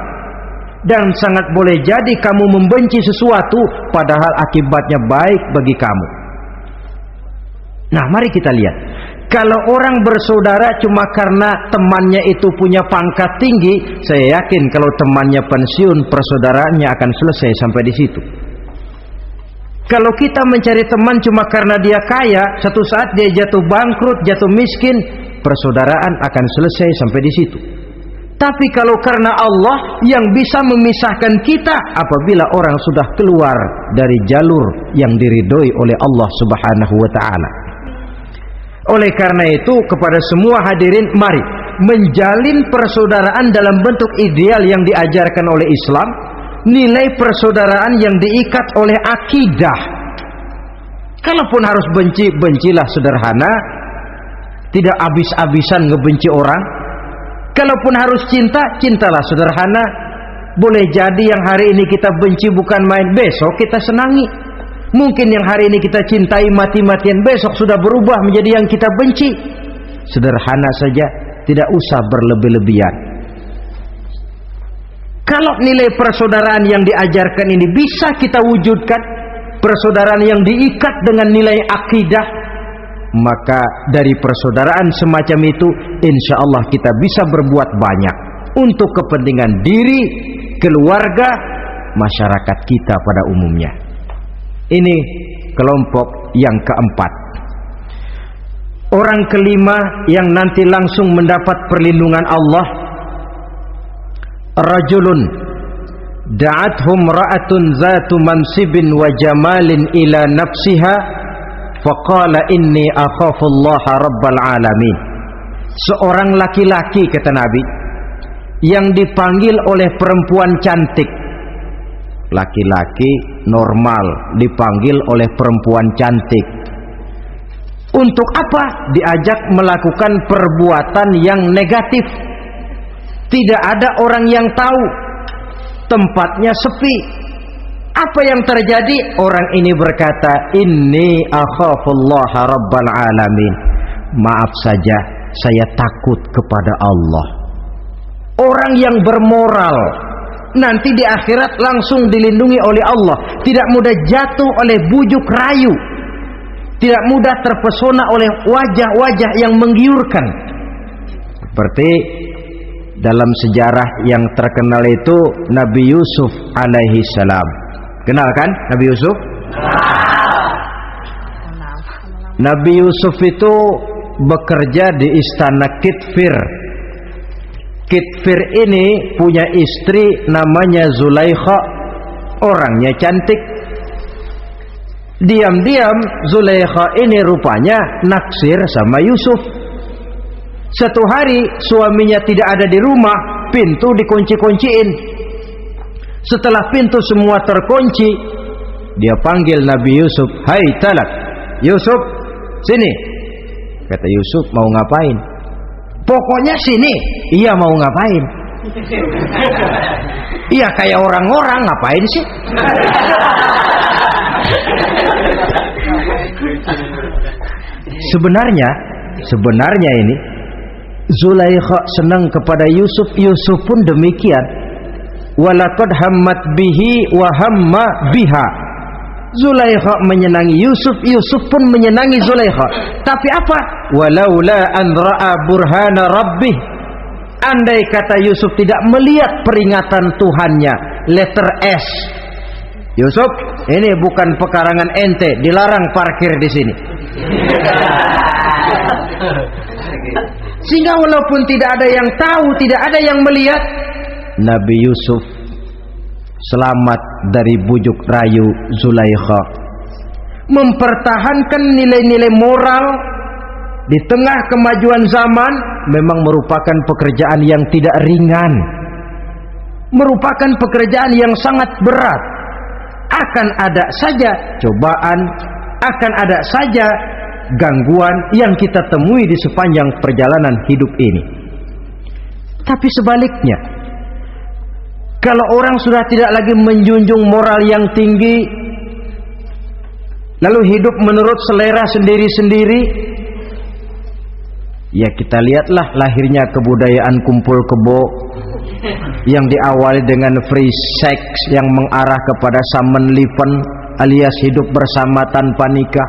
dan sangat boleh jadi kamu membenci sesuatu padahal akibatnya baik bagi kamu. Nah, mari kita lihat. Kalau orang bersaudara cuma karena temannya itu punya pangkat tinggi, saya yakin kalau temannya pensiun, persaudaraannya akan selesai sampai di situ. Kalau kita mencari teman cuma karena dia kaya, satu saat dia jatuh bangkrut, jatuh miskin, persaudaraan akan selesai sampai di situ. Tapi kalau karena Allah yang bisa memisahkan kita apabila orang sudah keluar dari jalur yang diridhoi oleh Allah Subhanahu wa taala. Oleh karena itu, kepada semua hadirin, mari menjalin persaudaraan dalam bentuk ideal yang diajarkan oleh Islam. Nilai persaudaraan yang diikat oleh akidah. Kalaupun harus benci, bencilah sederhana, tidak habis-habisan ngebenci orang. Kalaupun harus cinta, cintalah sederhana. Boleh jadi yang hari ini kita benci bukan main, besok kita senangi. Mungkin yang hari ini kita cintai mati-matian, besok sudah berubah menjadi yang kita benci. Sederhana saja, tidak usah berlebih-lebihan. Kalau nilai persaudaraan yang diajarkan ini bisa kita wujudkan, persaudaraan yang diikat dengan nilai akidah, maka dari persaudaraan semacam itu insya Allah kita bisa berbuat banyak untuk kepentingan diri, keluarga, masyarakat kita pada umumnya. Ini kelompok yang keempat. Orang kelima yang nanti langsung mendapat perlindungan Allah, rajulun da'athum ra'atun zatu mansibin wa jamalin ila nafsiha faqala inni akhafullaha rabbal alamin. Seorang laki-laki, kata Nabi, yang dipanggil oleh perempuan cantik. Laki-laki normal dipanggil oleh perempuan cantik. Untuk apa? Diajak melakukan perbuatan yang negatif. Tidak ada orang yang tahu, tempatnya sepi. Apa yang terjadi? Orang ini berkata, inni akhafullaha rabbal alamin. Maaf saja, saya takut kepada Allah. Orang yang bermoral nanti di akhirat langsung dilindungi oleh Allah, tidak mudah jatuh oleh bujuk rayu, tidak mudah terpesona oleh wajah-wajah yang menggiurkan. Seperti dalam sejarah yang terkenal itu Nabi Yusuf alaihi salam. Kenal kan Nabi Yusuf? Nabi Yusuf itu bekerja di istana Kitfir. Kitfir ini punya istri namanya Zulaikha. Orangnya cantik. Diam-diam Zulaikha ini rupanya naksir sama Yusuf. Satu hari suaminya tidak ada di rumah, pintu dikunci-kunciin. Setelah pintu semua terkunci, dia panggil Nabi Yusuf, "Hai Talak, Yusuf, sini." Kata Yusuf, "Mau ngapain?" "Pokoknya sini." "Iya, mau ngapain?" "Iya, kayak orang-orang, ngapain sih?" Sebenarnya ini Zulaikha senang kepada Yusuf, Yusuf pun demikian. Walaqad hammat bihi wa hamma biha. Zulaikha menyenangi Yusuf, Yusuf pun menyenangi Zulaikha. Tapi apa? Walaula an ra'a burhana rabbih. Andai kata Yusuf tidak melihat peringatan Tuhannya, letter S. Yusuf, ini bukan pekarangan ente, dilarang parkir di sini. Sehingga walaupun tidak ada yang tahu, tidak ada yang melihat, Nabi Yusuf selamat dari bujuk rayu Zulaikha, mempertahankan nilai-nilai moral di tengah kemajuan zaman. Memang merupakan pekerjaan yang tidak ringan, merupakan pekerjaan yang sangat berat. Akan ada saja cobaan, akan ada saja gangguan yang kita temui di sepanjang perjalanan hidup ini. Tapi sebaliknya, kalau orang sudah tidak lagi menjunjung moral yang tinggi, lalu hidup menurut selera sendiri-sendiri, ya kita lihatlah lahirnya kebudayaan kumpul kebo yang diawali dengan free sex yang mengarah kepada samen liven alias hidup bersama tanpa nikah.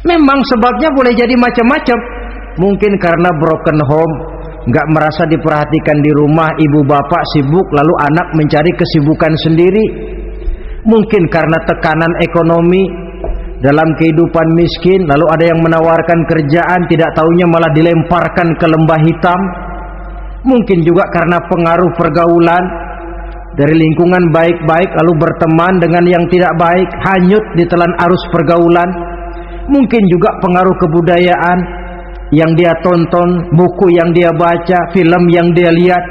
Memang sebabnya boleh jadi macam-macam. Mungkin karena broken home, nggak merasa diperhatikan di rumah, ibu bapak sibuk lalu anak mencari kesibukan sendiri. Mungkin karena tekanan ekonomi dalam kehidupan miskin, lalu ada yang menawarkan kerjaan, tidak taunya malah dilemparkan ke lembah hitam. Mungkin juga karena pengaruh pergaulan dari lingkungan baik-baik lalu berteman dengan yang tidak baik, hanyut ditelan arus pergaulan. Mungkin juga pengaruh kebudayaan yang dia tonton, buku yang dia baca, film yang dia lihat,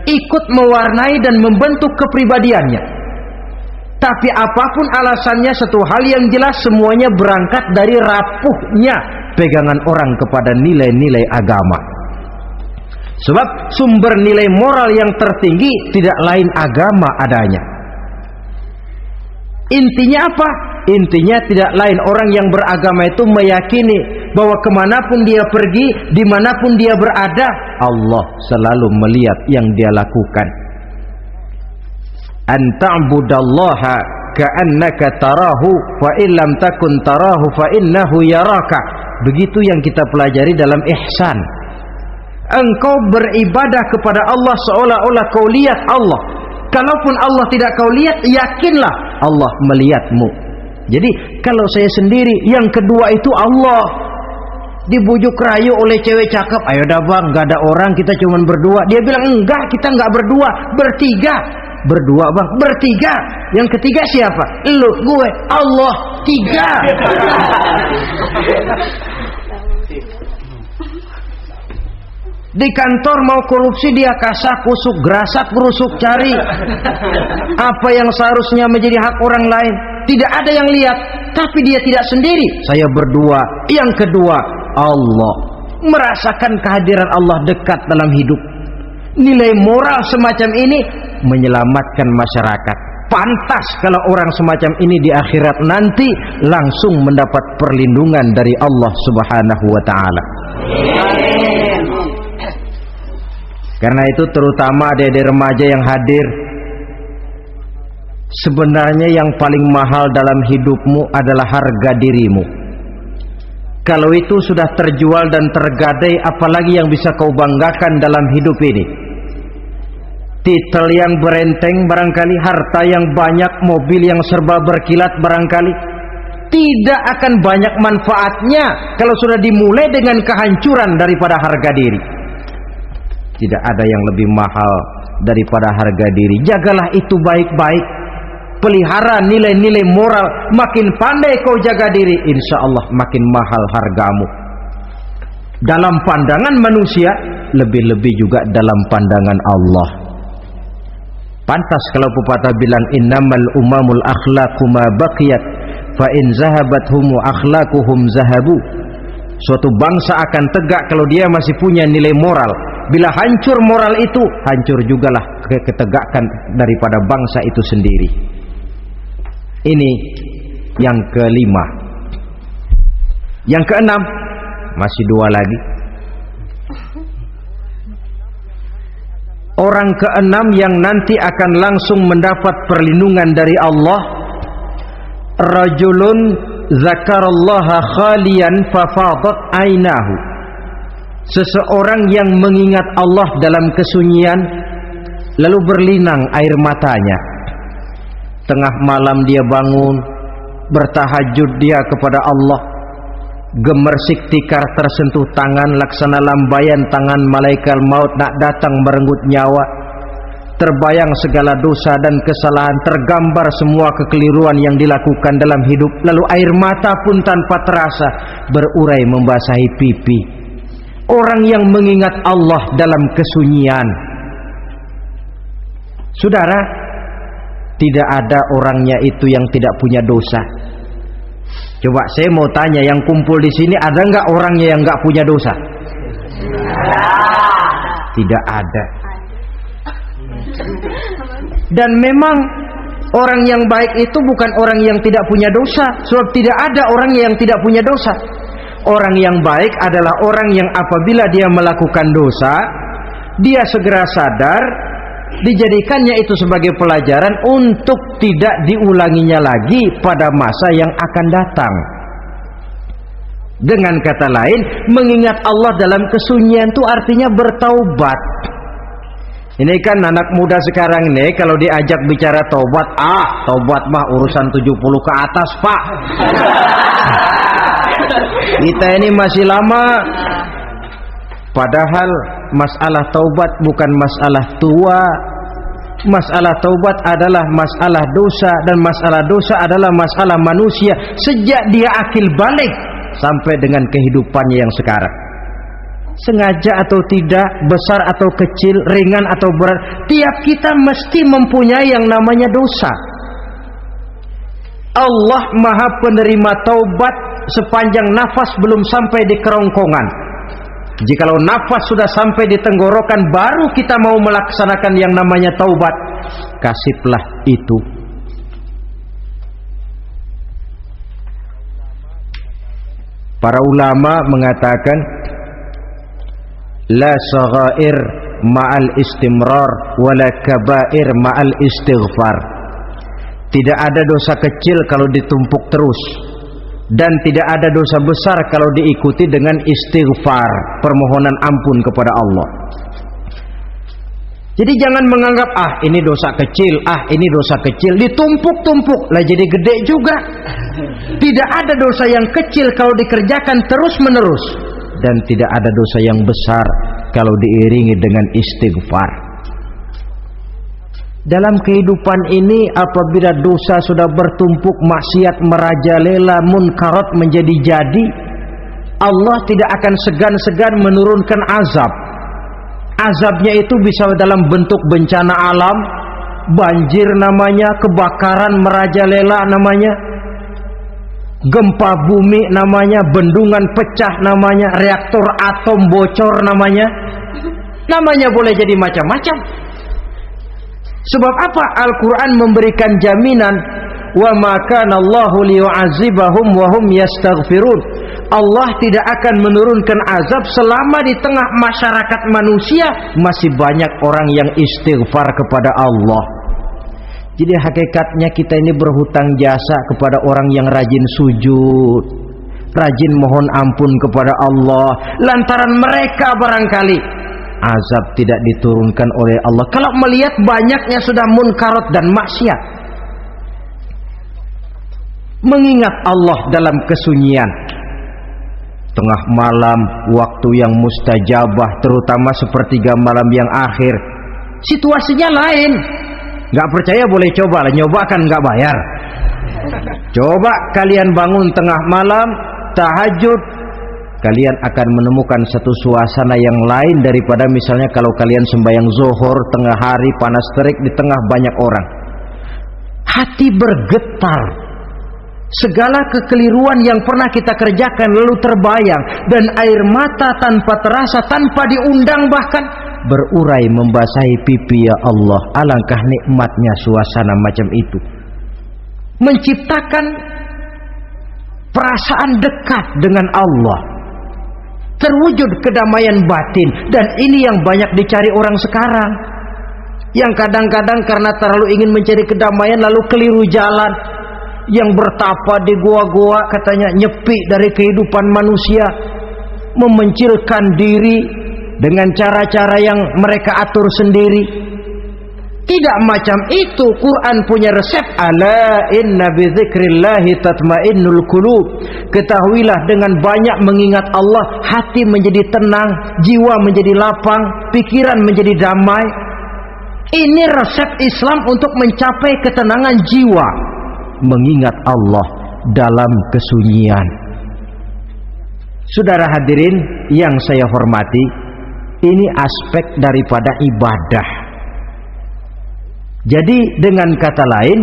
ikut mewarnai dan membentuk kepribadiannya. Tapi apapun alasannya, satu hal yang jelas, semuanya berangkat dari rapuhnya pegangan orang kepada nilai-nilai agama. Sebab sumber nilai moral yang tertinggi tidak lain agama adanya. Intinya apa? Intinya tidak lain orang yang beragama itu meyakini bahwa kemanapun dia pergi, dimanapun dia berada, Allah selalu melihat yang dia lakukan. An ta'budallaha ka'annaka tarahu fa illam takun tarahu fa innahu yaraka. Begitu yang kita pelajari dalam ihsan. Engkau beribadah kepada Allah seolah-olah kau lihat Allah. Kalaupun Allah tidak kau lihat, yakinlah Allah melihatmu. Jadi kalau saya sendiri, yang kedua itu Allah. Dibujuk rayu oleh cewek cakep, ayo dah bang, gak ada orang, kita cuma berdua. Dia bilang enggak, kita enggak berdua, bertiga. Berdua bang, bertiga. Yang ketiga siapa? Lu, gue, Allah, tiga. Di kantor mau korupsi, dia kasak kusuk, gerasak gerusuk, cari apa yang seharusnya menjadi hak orang lain. Tidak ada yang lihat, tapi dia tidak sendiri. Saya berdua. Yang kedua, Allah. Merasakan kehadiran Allah dekat dalam hidup. Nilai moral semacam ini menyelamatkan masyarakat. Pantas kalau orang semacam ini di akhirat nanti langsung mendapat perlindungan dari Allah Subhanahu wa ta'ala. Karena itu terutama adik-adik remaja yang hadir, sebenarnya yang paling mahal dalam hidupmu adalah harga dirimu. Kalau itu sudah terjual dan tergadai, apalagi yang bisa kau banggakan dalam hidup ini? Titel yang berenteng barangkali, harta yang banyak, mobil yang serba berkilat barangkali. Tidak akan banyak manfaatnya kalau sudah dimulai dengan kehancuran daripada harga diri. Tidak ada yang lebih mahal daripada harga diri. Jagalah itu baik-baik. Pelihara nilai-nilai moral. Makin pandai kau jaga diri, insya Allah makin mahal hargamu. Dalam pandangan manusia, lebih-lebih juga dalam pandangan Allah. Pantas kalau pepatah bilang, innamal umamul akhlaqu ma baqiyat fa in zahabathumu akhlaquhum zahabu. Suatu bangsa akan tegak kalau dia masih punya nilai moral. Bila hancur moral itu, hancur jugalah ketegakan daripada bangsa itu sendiri. Ini yang kelima. Yang keenam, masih dua lagi. Orang keenam yang nanti akan langsung mendapat perlindungan dari Allah, rajulun zakarallaha khalian fafadat ainahu. Seseorang yang mengingat Allah dalam kesunyian, lalu berlinang air matanya. Tengah malam dia bangun, bertahajud dia kepada Allah. Gemersik tikar tersentuh tangan, laksana lambaian tangan malaikat maut nak datang merenggut nyawa. Terbayang segala dosa dan kesalahan, tergambar semua kekeliruan yang dilakukan dalam hidup. Lalu air mata pun tanpa terasa berurai membasahi pipi. Orang yang mengingat Allah dalam kesunyian. Saudara, tidak ada orangnya itu yang tidak punya dosa. Coba saya mau tanya, yang kumpul di sini ada nggak orangnya yang nggak punya dosa? Tidak ada. Dan memang orang yang baik itu bukan orang yang tidak punya dosa, sebab tidak ada orang yang tidak punya dosa. Orang yang baik adalah orang yang apabila dia melakukan dosa, dia segera sadar, dijadikannya itu sebagai pelajaran untuk tidak diulanginya lagi pada masa yang akan datang. Dengan kata lain, mengingat Allah dalam kesunyian itu artinya bertaubat. Ini kan anak muda sekarang nih, kalau diajak bicara taubat, taubat mah urusan 70 ke atas, Pak. Kita ini masih lama. Padahal masalah taubat bukan masalah tua. Masalah taubat adalah masalah dosa, dan masalah dosa adalah masalah manusia sejak dia akil balik sampai dengan kehidupannya yang sekarang. Sengaja atau tidak, besar atau kecil, ringan atau berat, tiap kita mesti mempunyai yang namanya dosa. Allah Maha penerima taubat sepanjang nafas belum sampai di kerongkongan. Jikalau nafas sudah sampai di tenggorokan, baru kita mau melaksanakan yang namanya taubat. Kasihlah itu. Para ulama mengatakan, la saghair ma'al istimrar wala kabair ma'al istighfar. Tidak ada dosa kecil kalau ditumpuk terus, dan tidak ada dosa besar kalau diikuti dengan istighfar, permohonan ampun kepada Allah. Jadi jangan menganggap ini dosa kecil, ini dosa kecil, ditumpuk-tumpuk lah jadi gede juga. Tidak ada dosa yang kecil kalau dikerjakan terus-menerus, dan tidak ada dosa yang besar kalau diiringi dengan istighfar. Dalam kehidupan ini, apabila dosa sudah bertumpuk, maksiat merajalela, munkarat menjadi jadi, Allah tidak akan segan-segan menurunkan azab. Azabnya itu bisa dalam bentuk bencana alam, banjir namanya, kebakaran merajalela namanya, gempa bumi namanya, bendungan pecah namanya, reaktor atom bocor namanya. Namanya boleh jadi macam-macam. Sebab apa? Al-Quran memberikan jaminan, wa ma kana Allahu liyu'adzibahum wa hum yastaghfirun. Allah tidak akan menurunkan azab selama di tengah masyarakat manusia masih banyak orang yang istighfar kepada Allah. Jadi hakikatnya kita ini berhutang jasa kepada orang yang rajin sujud, rajin mohon ampun kepada Allah. Lantaran mereka barangkali azab tidak diturunkan oleh Allah kalau melihat banyaknya sudah munkarat dan maksiat. Mengingat Allah dalam kesunyian, tengah malam, waktu yang mustajabah, terutama sepertiga malam yang akhir, situasinya lain. Gak percaya boleh coba lah, nyoba kan gak bayar. Coba kalian bangun tengah malam, tahajud, kalian akan menemukan satu suasana yang lain daripada misalnya kalau kalian sembahyang zuhur tengah hari panas terik di tengah banyak orang. Hati bergetar, segala kekeliruan yang pernah kita kerjakan lalu terbayang, dan air mata tanpa terasa, tanpa diundang bahkan berurai membasahi pipi. Ya Allah, alangkah nikmatnya suasana macam itu, menciptakan perasaan dekat dengan Allah, terwujud kedamaian batin. Dan ini yang banyak dicari orang sekarang, yang kadang-kadang karena terlalu ingin mencari kedamaian lalu keliru jalan. Yang bertapa di goa-goa katanya nyepi dari kehidupan manusia, memencilkan diri dengan cara-cara yang mereka atur sendiri. Tidak macam itu. Quran punya resep. Ala inna bi dzikrillahi tatmainnul qulub. Ketahuilah, dengan banyak mengingat Allah, hati menjadi tenang, jiwa menjadi lapang, pikiran menjadi damai. Ini resep Islam untuk mencapai ketenangan jiwa, mengingat Allah dalam kesunyian. Saudara hadirin yang saya hormati, ini aspek daripada ibadah. Jadi dengan kata lain,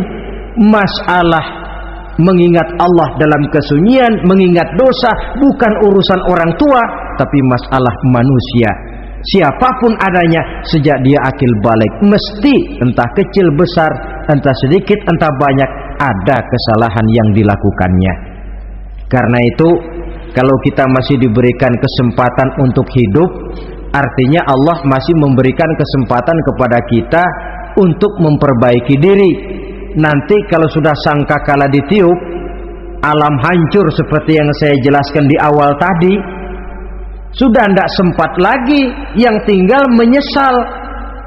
masalah mengingat Allah dalam kesunyian, mengingat dosa bukan urusan orang tua, tapi masalah manusia. Siapapun adanya, sejak dia akil balik, mesti entah kecil besar, entah sedikit entah banyak, ada kesalahan yang dilakukannya. Karena itu, kalau kita masih diberikan kesempatan untuk hidup, artinya Allah masih memberikan kesempatan kepada kita untuk memperbaiki diri. Nanti kalau sudah sangkakala ditiup, alam hancur seperti yang saya jelaskan di awal tadi, sudah tidak sempat lagi, yang tinggal menyesal.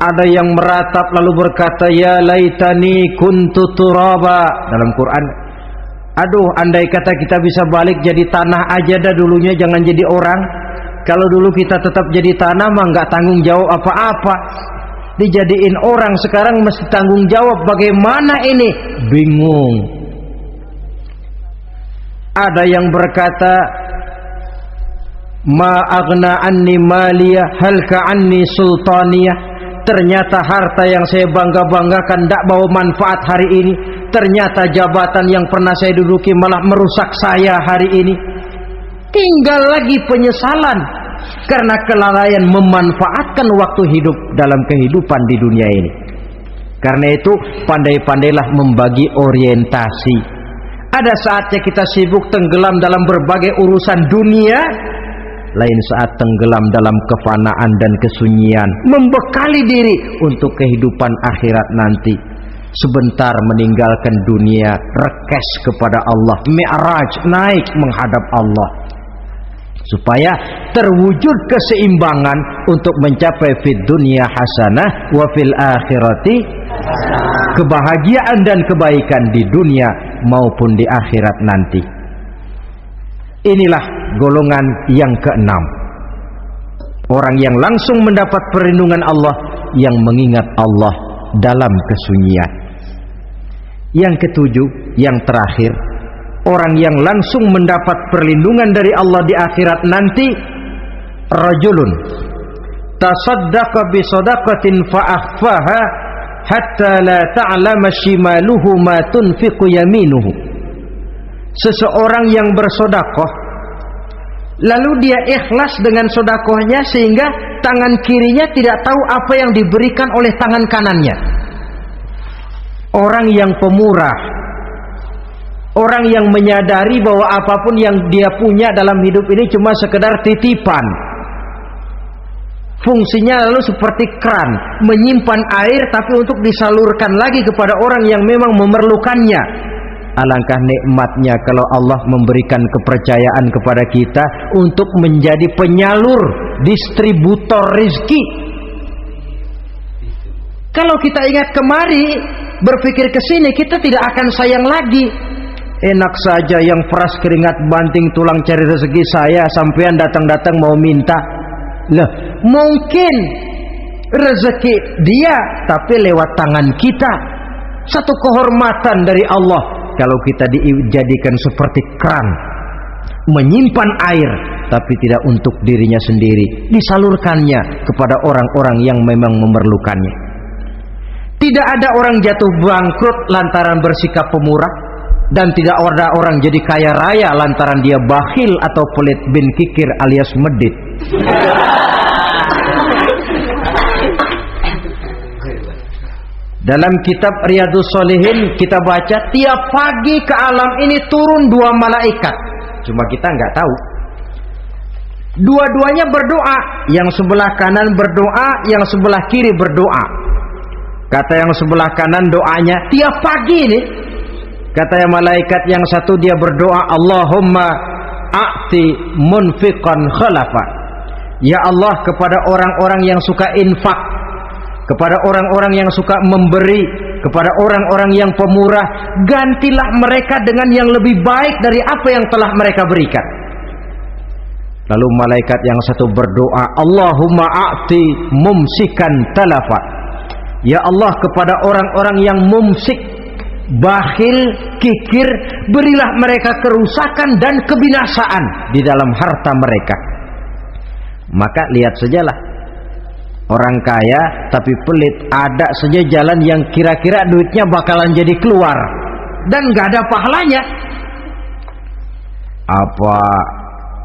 Ada yang meratap lalu berkata, ya laitani kuntu turaba, dalam Quran. Aduh, andai kata kita bisa balik jadi tanah aja dah dulunya, jangan jadi orang. Kalau dulu kita tetap jadi tanah mah nggak tanggung jawab apa-apa. Dijadiin orang sekarang mesti tanggung jawab. Bagaimana ini? Bingung. Ada yang berkata, ma aghna anni maliyah halka anni sultaniyah. Ternyata harta yang saya bangga-banggakan tidak bawa manfaat hari ini. Ternyata jabatan yang pernah saya duduki malah merusak saya hari ini. Tinggal lagi penyesalan karena kelalaian memanfaatkan waktu hidup dalam kehidupan di dunia ini. Karena itu pandai-pandailah membagi orientasi. Ada saatnya kita sibuk tenggelam dalam berbagai urusan dunia, lain saat tenggelam dalam kefanaan dan kesunyian, membekali diri untuk kehidupan akhirat nanti. Sebentar meninggalkan dunia, rekes kepada Allah, mi'raj, naik menghadap Allah, supaya terwujud keseimbangan untuk mencapai fid dunya hasanah wa fil akhirati hasanah, kebahagiaan dan kebaikan di dunia maupun di akhirat nanti. Inilah golongan yang keenam, orang yang langsung mendapat perlindungan Allah, yang mengingat Allah dalam kesunyian. Yang ketujuh, yang terakhir, orang yang langsung mendapat perlindungan dari Allah di akhirat nanti, rajulun tasaddaqa bi sadaqatin fa akhfaha hatta la ta'lama shimaluhu ma tunfiqu yaminuhu. Seseorang yang bersedekah lalu dia ikhlas dengan sedekahnya sehingga tangan kirinya tidak tahu apa yang diberikan oleh tangan kanannya. Orang yang pemurah, orang yang menyadari bahwa apapun yang dia punya dalam hidup ini cuma sekedar titipan. Fungsinya lalu seperti keran, menyimpan air tapi untuk disalurkan lagi kepada orang yang memang memerlukannya. Alangkah nikmatnya kalau Allah memberikan kepercayaan kepada kita untuk menjadi penyalur, distributor rezeki. Kalau kita ingat kemari, berpikir ke sini, kita tidak akan sayang lagi. Enak saja yang peras keringat banting tulang cari rezeki saya, sampean datang-datang mau minta. Lah, mungkin rezeki dia tapi lewat tangan kita. Satu kehormatan dari Allah kalau kita dijadikan seperti keran, menyimpan air tapi tidak untuk dirinya sendiri, disalurkannya kepada orang-orang yang memang memerlukannya. Tidak ada orang jatuh bangkrut lantaran bersikap pemurah, dan tidak ada orang jadi kaya raya lantaran dia bakhil atau pelit bin kikir alias medit. Dalam kitab Riyadhus Shalihin kita baca, tiap pagi ke alam ini turun dua malaikat, cuma kita nggak tahu. Dua-duanya berdoa, yang sebelah kanan berdoa, yang sebelah kiri berdoa. Kata yang sebelah kanan doanya tiap pagi ini, kata yang malaikat yang satu dia berdoa, Allahumma a'ti munfiqan khalafa. Ya Allah, kepada orang-orang yang suka infak, kepada orang-orang yang suka memberi, kepada orang-orang yang pemurah, gantilah mereka dengan yang lebih baik dari apa yang telah mereka berikan. Lalu malaikat yang satu berdoa, Allahumma a'ti mumsikan talafa. Ya Allah, kepada orang-orang yang mumsik, bakhil, kikir, berilah mereka kerusakan dan kebinasaan di dalam harta mereka. Maka lihat sajalah, orang kaya tapi pelit, ada saja jalan yang kira-kira duitnya bakalan jadi keluar, dan nggak ada pahalanya. Apa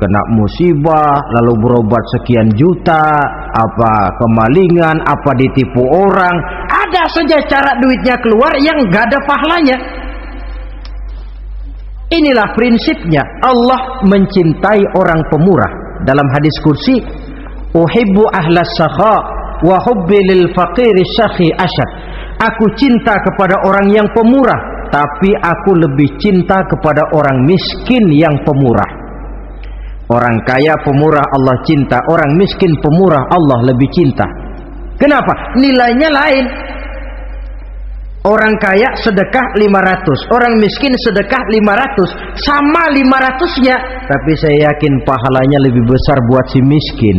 kena musibah lalu berobat sekian juta, apa kemalingan, apa ditipu orang, ada saja cara duitnya keluar yang nggak ada pahalanya. Inilah prinsipnya. Allah mencintai orang pemurah. Dalam hadis kursi, uhibbu ahlas sakha wa hubbi lil faqiri syakhi asyad. Aku cinta kepada orang yang pemurah, tapi aku lebih cinta kepada orang miskin yang pemurah. Orang kaya pemurah Allah cinta, orang miskin pemurah Allah lebih cinta. Kenapa? Nilainya lain. Orang kaya sedekah 500, orang miskin sedekah 500, sama 500-nya, tapi saya yakin pahalanya lebih besar buat si miskin.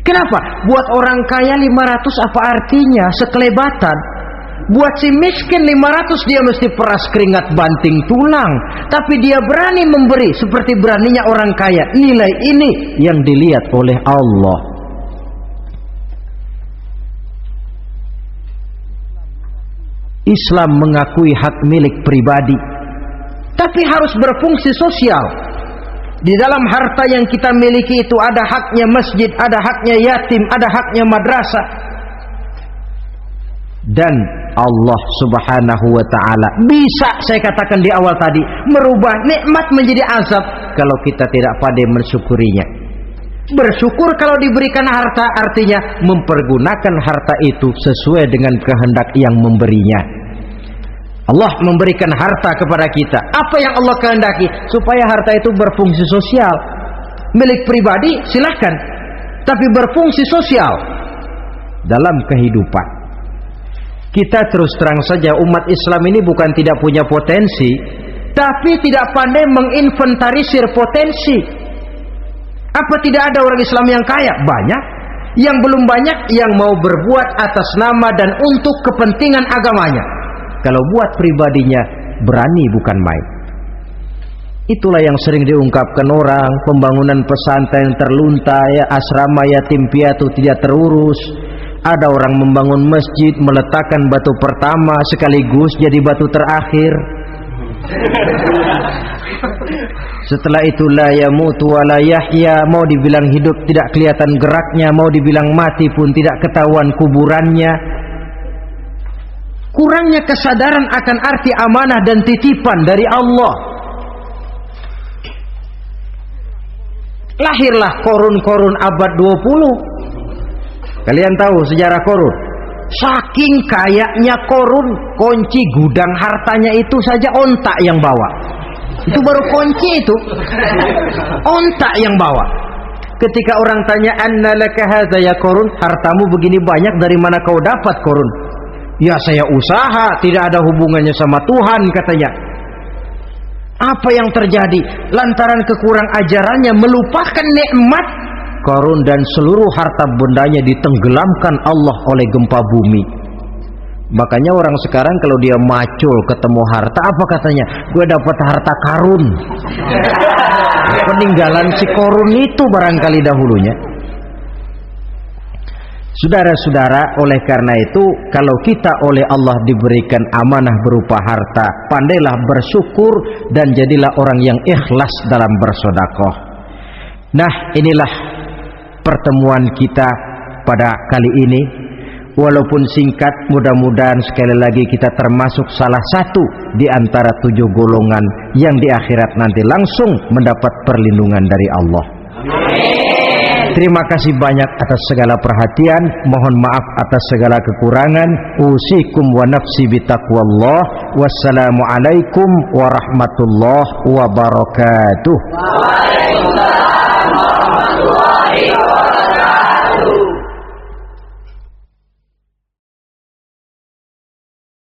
Kenapa? Buat orang kaya 500 apa artinya? Sekelebatan. Buat si miskin 500 dia mesti peras keringat banting tulang, tapi dia berani memberi seperti beraninya orang kaya. Nilai ini yang dilihat oleh Allah. Islam mengakui hak milik pribadi, tapi harus berfungsi sosial. Di dalam harta yang kita miliki itu ada haknya masjid, ada haknya yatim, ada haknya madrasah. Dan Allah Subhanahu wa ta'ala bisa, saya katakan di awal tadi, merubah nikmat menjadi azab kalau kita tidak pandai mensyukurinya. Bersyukur kalau diberikan harta artinya mempergunakan harta itu sesuai dengan kehendak yang memberinya. Allah memberikan harta kepada kita. Apa yang Allah kehendaki? Supaya harta itu berfungsi sosial. Milik pribadi silahkan, tapi berfungsi sosial dalam kehidupan. Kita terus terang saja, umat Islam ini bukan tidak punya potensi, tapi tidak pandai menginventarisir potensi. Apa tidak ada orang Islam yang kaya? Banyak. Yang belum banyak yang mau berbuat atas nama dan untuk kepentingan agamanya. Kalau buat pribadinya berani bukan main. Itulah yang sering diungkapkan orang, pembangunan pesantren terlunta, ya, asrama yatim piatu tidak terurus. Ada orang membangun masjid, meletakkan batu pertama sekaligus jadi batu terakhir. Setelah itu la yamutu wa la yahya, mau dibilang hidup tidak kelihatan geraknya, mau dibilang mati pun tidak ketahuan kuburannya. Kurangnya kesadaran akan arti amanah dan titipan dari Allah. Lahirlah korun-korun abad 20. Kalian tahu sejarah korun? Saking kayanya korun, kunci gudang hartanya itu saja onta yang bawa. Itu baru kunci itu. Onta yang bawa. Ketika orang tanya, "Anna laka hadza ya korun?" Hartamu begini banyak, dari mana kau dapat korun? Ya saya usaha, tidak ada hubungannya sama Tuhan katanya. Apa yang terjadi? Lantaran kekurang ajarannya melupakan nikmat, korun dan seluruh harta bendanya ditenggelamkan Allah oleh gempa bumi. Makanya orang sekarang kalau dia macul ketemu harta, apa katanya? Gue dapat harta karun. Peninggalan si korun itu barangkali dahulunya. Saudara-saudara, oleh karena itu kalau kita oleh Allah diberikan amanah berupa harta, pandailah bersyukur dan jadilah orang yang ikhlas dalam bersedekah. Nah, inilah pertemuan kita pada kali ini. Walaupun singkat, mudah-mudahan sekali lagi kita termasuk salah satu di antara 7 golongan yang di akhirat nanti langsung mendapat perlindungan dari Allah. Amin. Terima kasih banyak atas segala perhatian. Mohon maaf atas segala kekurangan. Usikum wa nafsi bitaqwallah. Wassalamualaikum warahmatullahi wabarakatuh. Waalaikumsalam warahmatullahi